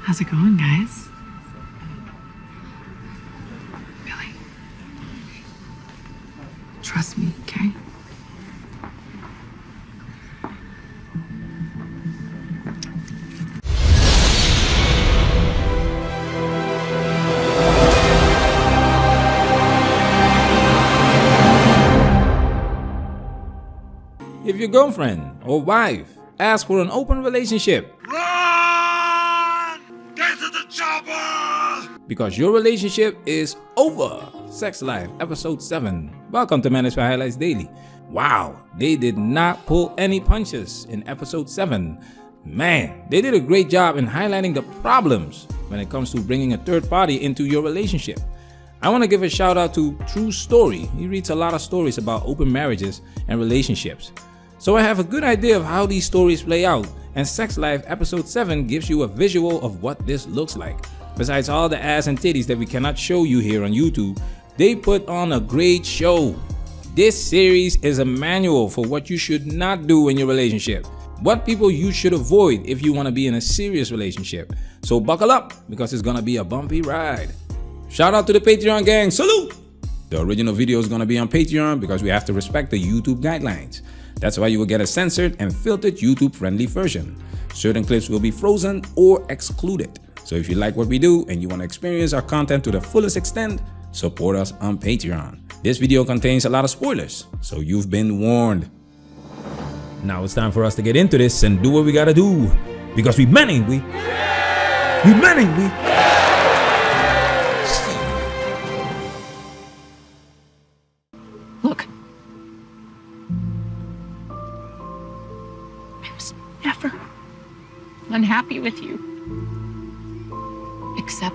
How's it going, guys? Really? Trust me, okay? If your girlfriend or wife asks for an open relationship, Run! Get to the chopper! because your relationship is over. Sex Life, episode 7. Welcome to Manosphere Highlights Daily. Wow, they did not pull any punches in episode 7. Man, they did a great job in highlighting the problems when it comes to bringing a third party into your relationship. I want to give a shout out to True Story. He reads a lot of stories about open marriages and relationships. So I have a good idea of how these stories play out, and Sex Life episode 7 gives you a visual of what this looks like. Besides all the ass and titties that we cannot show you here on YouTube, they put on a great show. This series is a manual for what you should not do in your relationship, what people you should avoid if you want to be in a serious relationship. So buckle up, because it's gonna be a bumpy ride. Shout out to the Patreon gang, salute! The original video is gonna be on Patreon because we have to respect the YouTube guidelines. That's why you will get a censored and filtered YouTube-friendly version. Certain clips will be frozen or excluded. So if you like what we do and you want to experience our content to the fullest extent, support us on Patreon. This video contains a lot of spoilers, so you've been warned. Now it's time for us to get into this and do what we gotta do. Because we men ain't we? We men ain't we? Look. I was never unhappy with you. Except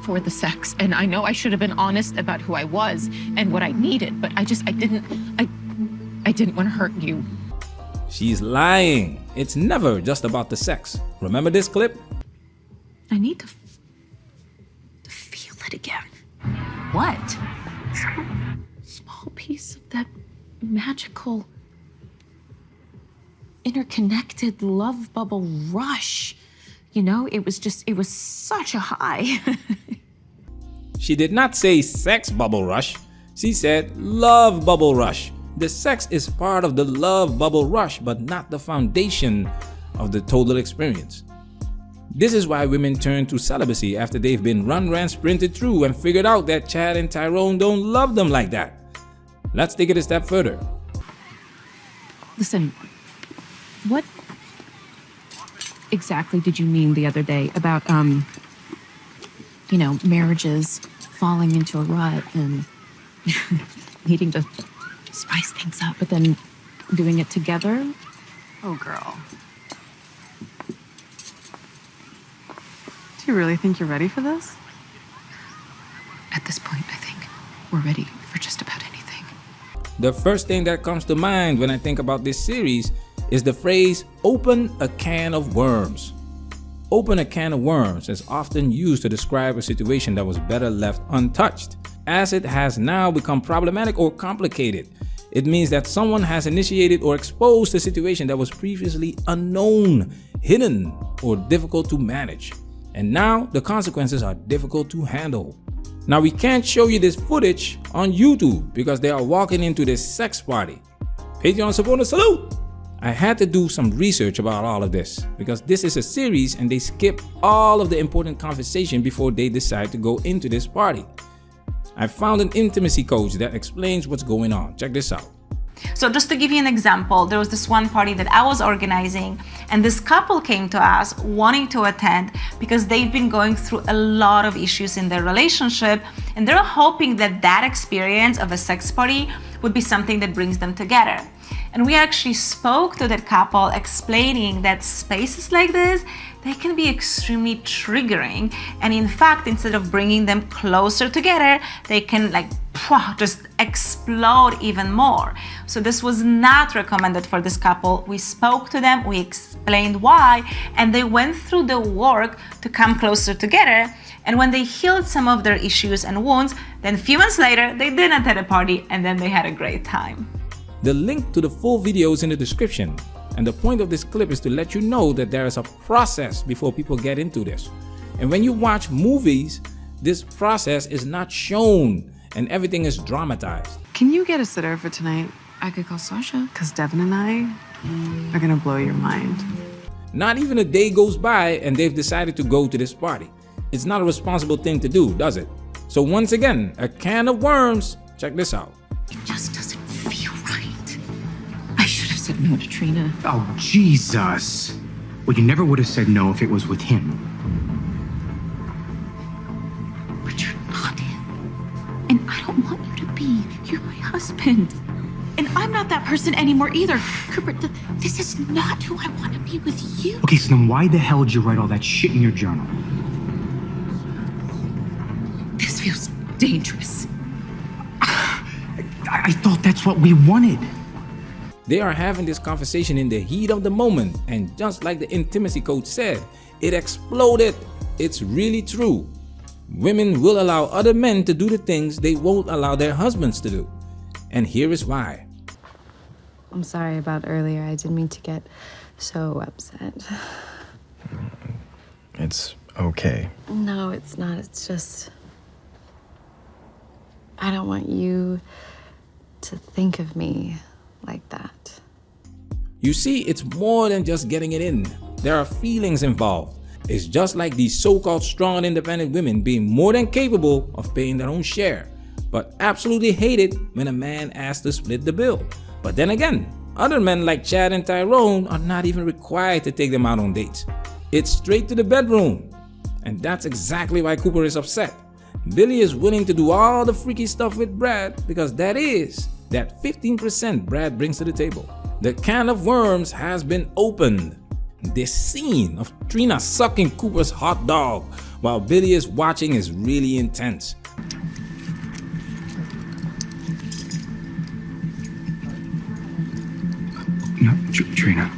for the sex. And I know I should have been honest about who I was and what I needed, but I didn't want to hurt you. She's lying. It's never just about the sex. Remember this clip? I need to feel it again. What? Some small piece of that magical, interconnected love bubble rush. You know, it was such a high. She did not say sex bubble rush. She said love bubble rush. The sex is part of the love bubble rush, but not the foundation of the total experience. This is why women turn to celibacy after they've been ran sprinted through and figured out that Chad and Tyrone don't love them like that. Let's take it a step further. Listen, what exactly did you mean the other day about, marriages falling into a rut and needing to spice things up, but then doing it together? Oh, girl. Do you really think you're ready for this? At this point, I think we're ready for just about anything. The first thing that comes to mind when I think about this series is the phrase, open a can of worms. Open a can of worms is often used to describe a situation that was better left untouched, as it has now become problematic or complicated. It means that someone has initiated or exposed a situation that was previously unknown, hidden, or difficult to manage. And now the consequences are difficult to handle. Now we can't show you this footage on YouTube because they are walking into this sex party. Patreon supporter salute! I had to do some research about all of this because this is a series and they skip all of the important conversation before they decide to go into this party. I found an intimacy coach that explains what's going on. Check this out. So just to give you an example, there was this one party that I was organizing, and this couple came to us wanting to attend because they've been going through a lot of issues in their relationship, and they're hoping that that experience of a sex party would be something that brings them together. And we actually spoke to that couple explaining that spaces like this, they can be extremely triggering. And in fact, instead of bringing them closer together, they can just explode even more. So this was not recommended for this couple. We spoke to them, we explained why, and they went through the work to come closer together. And when they healed some of their issues and wounds, then a few months later, they did attend a party and then they had a great time. The link to the full video is in the description. And the point of this clip is to let you know that there is a process before people get into this. And when you watch movies, this process is not shown and everything is dramatized. Can you get a sitter for tonight? I could call Sasha. Because Devin and I are gonna blow your mind. Not even a day goes by and they've decided to go to this party. It's not a responsible thing to do, does it? So once again, a can of worms. Check this out. It just doesn't feel right. I should have said no to Trina. Oh, Jesus. Well, you never would have said no if it was with him. But you're not him. And I don't want you to be. You're my husband. And I'm not that person anymore either. Cooper, this is not who I want to be with you. Okay, so then why the hell did you write all that shit in your journal? This feels dangerous. I thought that's what we wanted. They are having this conversation in the heat of the moment, and just like the intimacy coach said, it exploded. It's really true. Women will allow other men to do the things they won't allow their husbands to do. And here is why. I'm sorry about earlier. I didn't mean to get so upset. It's okay. No, it's not. It's just... I don't want you to think of me like that. You see, it's more than just getting it in. There are feelings involved. It's just like these so-called strong and independent women being more than capable of paying their own share, but absolutely hate it when a man asks to split the bill. But then again, other men like Chad and Tyrone are not even required to take them out on dates. It's straight to the bedroom. And that's exactly why Cooper is upset. Billy is willing to do all the freaky stuff with Brad because that 15% Brad brings to the table. The can of worms has been opened. This scene of Trina sucking Cooper's hot dog while Billy is watching is really intense. No, Trina,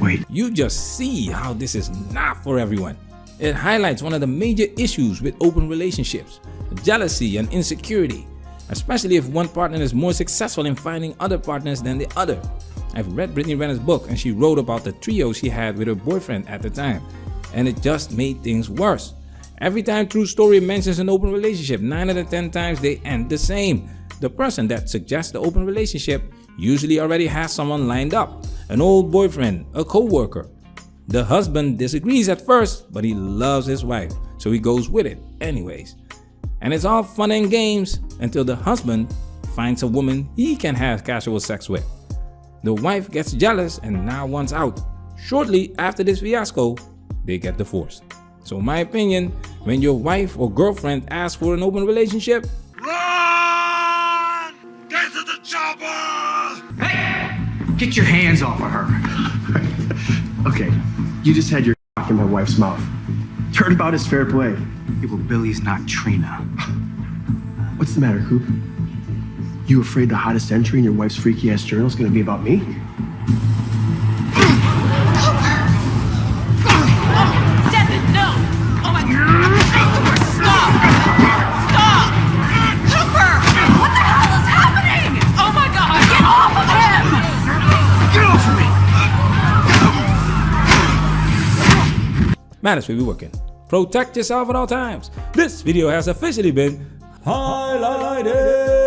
wait. You just see how this is not for everyone. It highlights one of the major issues with open relationships, jealousy and insecurity, especially if one partner is more successful in finding other partners than the other. I've read Brittany Renner's book and she wrote about the trio she had with her boyfriend at the time, and it just made things worse. Every time True Story mentions an open relationship, 9 out of 10 times they end the same. The person that suggests the open relationship usually already has someone lined up, an old boyfriend, a co-worker. The husband disagrees at first, but he loves his wife, so he goes with it anyways. And it's all fun and games until the husband finds a woman he can have casual sex with. The wife gets jealous and now wants out. Shortly after this fiasco, they get divorced. So in my opinion, when your wife or girlfriend asks for an open relationship, Run! Get to the chopper! Hey! Get your hands off of her. Okay, you just had your in my wife's mouth. Turnabout is fair play. Yeah, well, Billy's not Trina. What's the matter, Coop? You afraid the hottest entry in your wife's freaky ass journal is gonna be about me? Devin, no! Oh my God! Stop! Stop! Cooper! What the hell is happening? Oh my God! Get off of him! Get off of me! Matters will be working. Protect yourself at all times. This video has officially been highlighted.